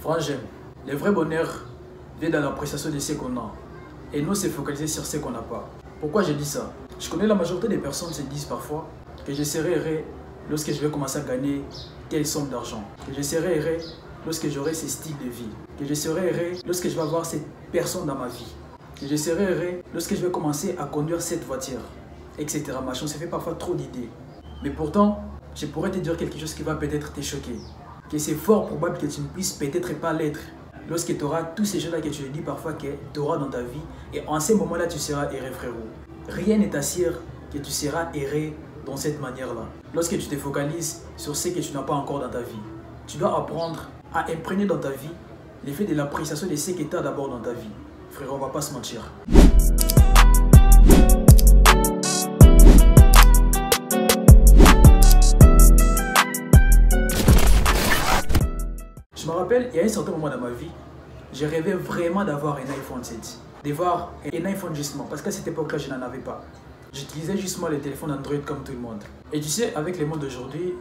Frangin, le vrai bonheur vient dans l'appréciation de ce qu'on a et non se focaliser sur ce qu'on n'a pas. Pourquoi je dis ça? Je connais la majorité des personnes se disent parfois que je serai heureux lorsque je vais commencer à gagner telle somme d'argent, que je serai heureux lorsque j'aurai ce style de vie, que je serai heureux lorsque je vais avoir cette personne dans ma vie, que je serai heureux lorsque je vais commencer à conduire cette voiture, etc. Machin, ça fait parfois trop d'idées. Mais pourtant, je pourrais te dire quelque chose qui va peut-être te choquer. Que c'est fort probable que tu ne puisses peut-être pas l'être lorsque tu auras tous ces jeux-là que tu dis parfois que tu auras dans ta vie. Et en ces moments-là, tu seras heureux, frérot. Rien ne t'assure que tu seras heureux dans cette manière-là. Lorsque tu te focalises sur ce que tu n'as pas encore dans ta vie, tu dois apprendre à imprégner dans ta vie l'effet de l'appréciation de ce que tu as d'abord dans ta vie. Frérot, on va pas se mentir. Je me rappelle, il y a un certain moment dans ma vie, je rêvais vraiment d'avoir un iPhone 7. D'avoir un iPhone justement, parce qu'à cette époque-là, je n'en avais pas. J'utilisais justement les téléphones Android comme tout le monde. Et tu sais, avec le monde d'aujourd'hui,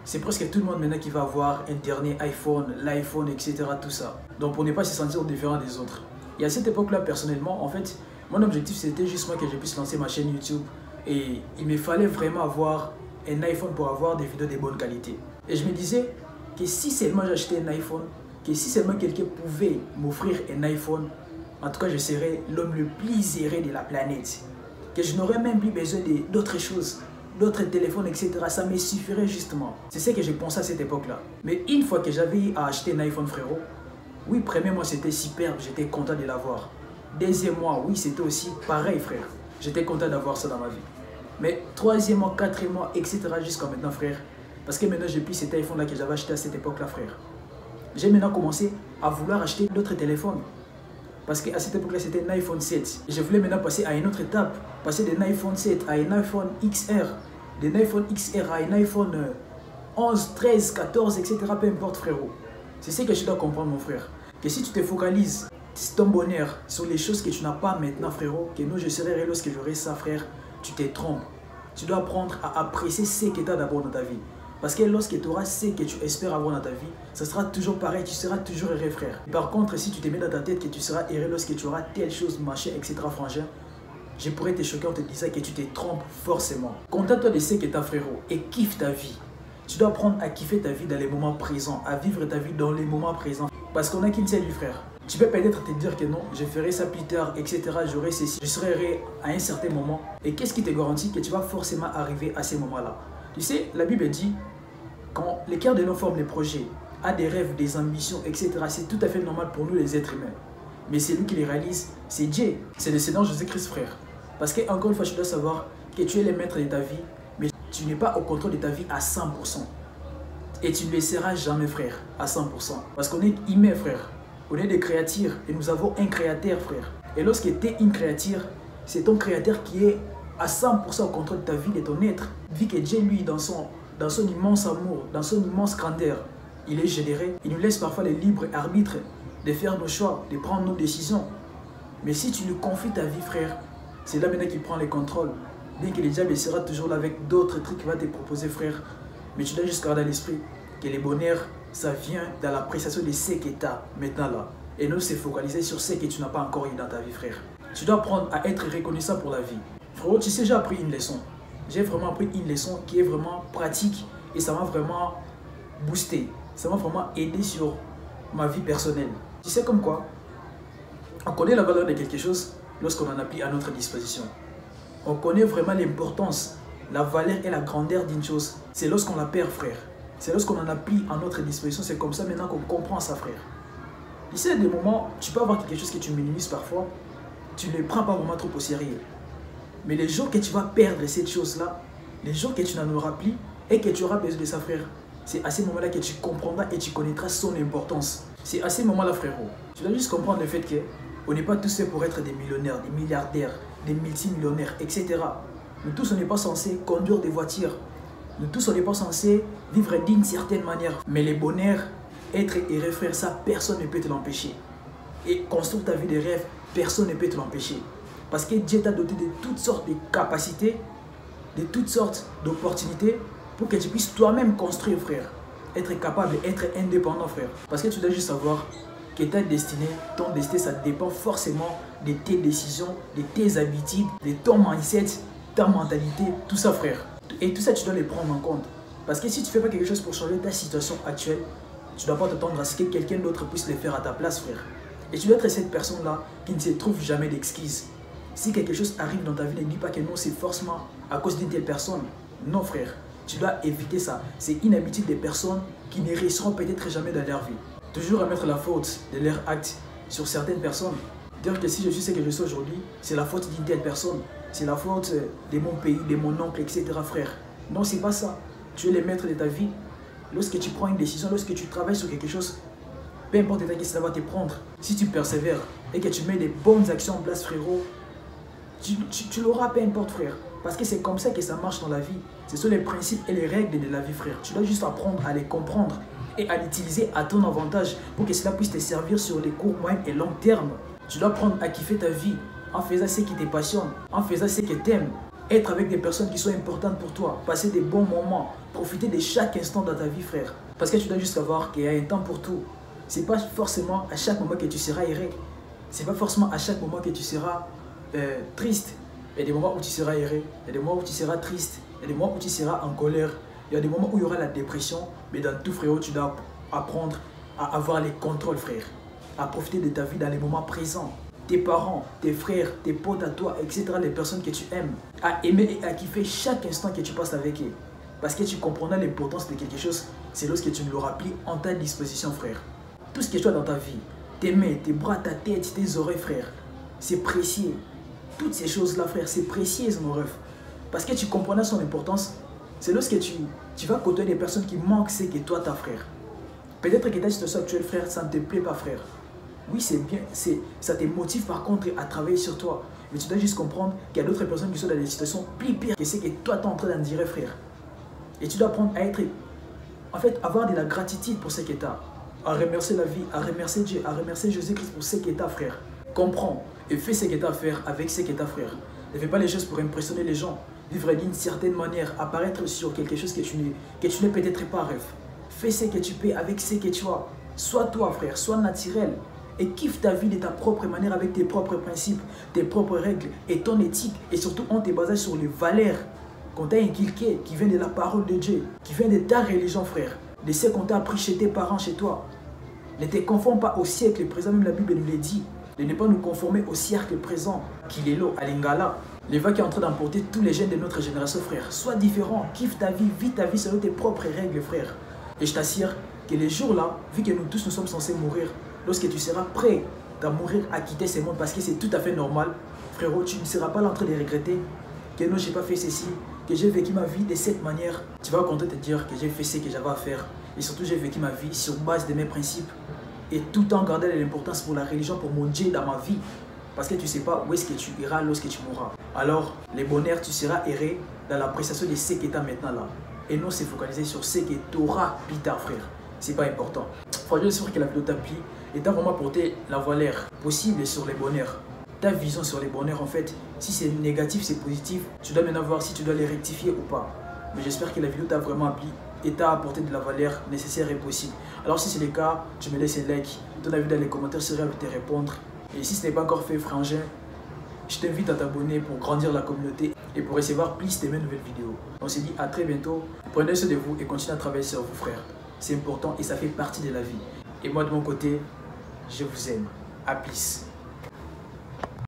c'est presque tout le monde maintenant qui va avoir un dernier iPhone, l'iPhone, etc. Tout ça. Donc pour ne pas se sentir différent des autres. Et à cette époque-là, personnellement, en fait, mon objectif c'était justement que je puisse lancer ma chaîne YouTube. Et il me fallait vraiment avoir un iPhone pour avoir des vidéos de bonne qualité. Et je me disais que si seulement j'achetais un iPhone, que si seulement quelqu'un pouvait m'offrir un iPhone, en tout cas je serais l'homme le plus heureux de la planète. Que je n'aurais même plus besoin d'autres choses, d'autres téléphones, etc. Ça me suffirait justement. C'est ce que j'ai pensé à cette époque-là. Mais une fois que j'avais eu à acheter un iPhone, frérot, oui, premier mois c'était superbe, j'étais content de l'avoir. Deuxième mois, oui, c'était aussi pareil, frère. J'étais content d'avoir ça dans ma vie. Mais troisième mois, quatrième mois, etc. jusqu'à maintenant, frère. Parce que maintenant, j'ai plus cet iPhone-là que j'avais acheté à cette époque-là, frère. J'ai maintenant commencé à vouloir acheter d'autres téléphones. Parce qu'à cette époque-là, c'était un iPhone 7. Et je voulais maintenant passer à une autre étape. Passer d'un iPhone 7 à un iPhone XR. D'un iPhone XR à un iPhone 11, 13, 14, etc. Peu importe, frérot. C'est ce que je dois comprendre, mon frère. Que si tu te focalises ton bonheur sur les choses que tu n'as pas maintenant, frérot, que nous, je serai heureux lorsque j'aurai ça, frère, tu te trompes. Tu dois apprendre à apprécier ce que tu as d'abord dans ta vie. Parce que lorsque tu auras ce que tu espères avoir dans ta vie, ça sera toujours pareil, tu seras toujours heureux, frère. Par contre, si tu te mets dans ta tête que tu seras heureux lorsque tu auras telle chose, machin, etc., frangin, je pourrais te choquer en te disant que tu te trompes forcément. Contente-toi de ce que tu as, frérot, et kiffe ta vie. Tu dois apprendre à kiffer ta vie dans les moments présents, à vivre ta vie dans les moments présents. Parce qu'on n'a qu'une seule vie, frère. Tu peux peut-être te dire que non, je ferai ça plus tard, etc., j'aurai ceci, je serai heureux à un certain moment. Et qu'est-ce qui te garantit que tu vas forcément arriver à ces moments-là? Tu sais, la Bible dit, quand le cœur de l'homme forme des projets, a des rêves, des ambitions, etc., c'est tout à fait normal pour nous les êtres humains. Mais c'est lui qui les réalise, c'est Dieu, c'est le Seigneur Jésus-Christ, frère. Parce que encore une fois, tu dois savoir que tu es le maître de ta vie, mais tu n'es pas au contrôle de ta vie à 100%. Et tu ne le seras jamais, frère, à 100%. Parce qu'on est humain, frère. On est des créatures et nous avons un créateur, frère. Et lorsque tu es une créature, c'est ton créateur qui est à 100% au contrôle de ta vie, de ton être. Vu que Dieu, lui, dans son immense amour, dans son immense grandeur, il est généreux. Il nous laisse parfois le libre arbitre de faire nos choix, de prendre nos décisions. Mais si tu lui confies ta vie, frère, c'est là maintenant qu'il prend le contrôle. Bien que le diable sera toujours là avec d'autres trucs qu'il va te proposer, frère. Mais tu dois juste garder à l'esprit que le bonheur, ça vient dans l'appréciation de ce que tu as maintenant là. Et non se focaliser sur ce que tu n'as pas encore eu dans ta vie, frère. Tu dois apprendre à être reconnaissant pour la vie. Frérot, tu sais, j'ai appris une leçon. J'ai vraiment appris une leçon qui est vraiment pratique et ça m'a vraiment boosté. Ça m'a vraiment aidé sur ma vie personnelle. Tu sais comme quoi? On connaît la valeur de quelque chose lorsqu'on en a pris à notre disposition. On connaît vraiment l'importance, la valeur et la grandeur d'une chose. C'est lorsqu'on la perd, frère. C'est lorsqu'on en a pris à notre disposition. C'est comme ça maintenant qu'on comprend ça, frère. Tu sais, des moments, tu peux avoir quelque chose que tu minimises parfois. Tu ne le prends pas vraiment trop au sérieux. Mais les jours que tu vas perdre cette chose-là, les jours que tu n'en auras plus et que tu auras besoin de ça, frère, c'est à ces moments-là que tu comprendras et tu connaîtras son importance. C'est à ces moments-là, frérot. Tu dois juste comprendre le fait qu'on n'est pas tous faits pour être des millionnaires, des milliardaires, des multimillionnaires, etc. Nous tous, on n'est pas censés conduire des voitures. Nous tous, on n'est pas censés vivre d'une certaine manière. Mais le bonheur, être heureux, frère, ça, personne ne peut te l'empêcher. Et construire ta vie de rêve, personne ne peut te l'empêcher. Parce que Dieu t'a doté de toutes sortes de capacités, de toutes sortes d'opportunités pour que tu puisses toi-même construire, frère. être capable, être indépendant, frère. Parce que tu dois juste savoir que ta destinée, ton destin, ça dépend forcément de tes décisions, de tes habitudes, de ton mindset, ta mentalité, tout ça, frère. Et tout ça, tu dois les prendre en compte. Parce que si tu ne fais pas quelque chose pour changer ta situation actuelle, tu ne dois pas t'attendre à ce que quelqu'un d'autre puisse le faire à ta place, frère. Et tu dois être cette personne-là qui ne se trouve jamais d'excuses. Si quelque chose arrive dans ta vie, ne dis pas que non, c'est forcément à cause d'une telle personne. Non, frère. Tu dois éviter ça. C'est une habitude des personnes qui ne réussiront peut-être jamais dans leur vie. Toujours à mettre la faute de leurs actes sur certaines personnes. Dire que si je suis ce que je suis aujourd'hui, c'est la faute d'une telle personne. C'est la faute de mon pays, de mon oncle, etc. frère. Non, c'est pas ça. Tu es le maître de ta vie. Lorsque tu prends une décision, lorsque tu travailles sur quelque chose, peu importe l'état que ça va te prendre, si tu persévères et que tu mets des bonnes actions en place, frérot, tu l'auras, peu importe, frère. Parce que c'est comme ça que ça marche dans la vie. Ce sont les principes et les règles de la vie, frère. Tu dois juste apprendre à les comprendre et à l'utiliser à ton avantage pour que cela puisse te servir sur les courts, moyens et long terme. Tu dois apprendre à kiffer ta vie en faisant ce qui te passionne, en faisant ce que tu aimes. Être avec des personnes qui sont importantes pour toi, passer des bons moments, profiter de chaque instant dans ta vie, frère. Parce que tu dois juste savoir qu'il y a un temps pour tout. C'est pas forcément à chaque moment que tu seras heureux. C'est pas forcément à chaque moment que tu seras triste. Il y a des moments où tu seras heureux, il y a des moments où tu seras triste, il y a des moments où tu seras en colère, il y a des moments où il y aura la dépression. Mais dans tout, frérot, tu dois apprendre à avoir les contrôles, frère. À profiter de ta vie dans les moments présents. Tes parents, tes frères, tes potes à toi, etc. Les personnes que tu aimes. À aimer et à kiffer chaque instant que tu passes avec eux. Parce que tu comprendras l'importance de quelque chose, c'est lorsque tu ne l'auras plus en ta disposition, frère. Tout ce que tu as dans ta vie, tes mains, tes bras, ta tête, tes oreilles, frère, c'est précieux. Toutes ces choses-là, frère, c'est précieux, mon rêve. Parce que tu comprendras son importance, c'est lorsque tu vas côtoyer des personnes qui manquent ce que toi, ta frère. Peut-être que ta situation actuelle, frère, ça ne te plaît pas, frère. Oui, c'est bien, ça te motive par contre à travailler sur toi. Mais tu dois juste comprendre qu'il y a d'autres personnes qui sont dans des situations plus pires que ce que toi, tu es en train d'en dire, frère. Et tu dois apprendre à être, en fait, avoir de la gratitude pour ce que tu as. À remercier la vie, à remercier Dieu, à remercier Jésus-Christ pour ce que tu as, frère. Comprends et fais ce que tu as à faire avec ce que tu as, frère. Ne fais pas les choses pour impressionner les gens. Vivre d'une certaine manière, apparaître sur quelque chose que tu n'es peut-être pas, rêve. Fais ce que tu peux avec ce que tu as. Sois toi, frère, sois naturel. Et kiffe ta vie de ta propre manière avec tes propres principes, tes propres règles et ton éthique. Et surtout, on te base sur les valeurs qu'on t'a inculquées, qui viennent de la parole de Dieu, qui viennent de ta religion, frère. De ce qu'on t'a appris chez tes parents, chez toi. Ne te conforme pas au siècle présent, même la Bible nous l'a dit. De ne pas nous conformer au siècle présent, qu'il est là, à l'Ingala. Le vent qui est en train d'emporter tous les jeunes de notre génération, frère. Sois différent, kiffe ta vie, vis ta vie selon tes propres règles, frère. Et je t'assure que les jours-là, vu que nous tous nous sommes censés mourir, lorsque tu seras prêt à mourir, à quitter ce monde, parce que c'est tout à fait normal, frérot, tu ne seras pas là en train de regretter que non, j'ai pas fait ceci, que j'ai vécu ma vie de cette manière. Tu vas compter te dire que j'ai fait ce que j'avais à faire. Et surtout, j'ai vécu ma vie sur base de mes principes. Et tout en gardant l'importance pour la religion, pour mon Dieu dans ma vie. Parce que tu ne sais pas où est-ce que tu iras lorsque tu mourras. Alors, les bonheurs, tu seras erré dans l'appréciation de ce que tu as maintenant là. Et non se focaliser sur ce que tu auras plus tard, frère. C'est pas important. Franchement, j'espère que la vidéo t'a plu et t'a vraiment porté la valeur possible sur les bonheurs. Ta vision sur les bonheurs, en fait, si c'est négatif, c'est positif, tu dois maintenant voir si tu dois les rectifier ou pas. Mais j'espère que la vidéo t'a vraiment appris et t'a apporté de la valeur nécessaire et possible. Alors si c'est le cas, tu me laisses un like, ton avis dans les commentaires, je serai à te répondre. Et si ce n'est pas encore fait, frangin, je t'invite à t'abonner pour grandir la communauté et pour recevoir plus de mes nouvelles vidéos. On se dit à très bientôt, prenez soin de vous et continuez à travailler sur vous, frères. C'est important et ça fait partie de la vie. Et moi de mon côté, je vous aime. À plus.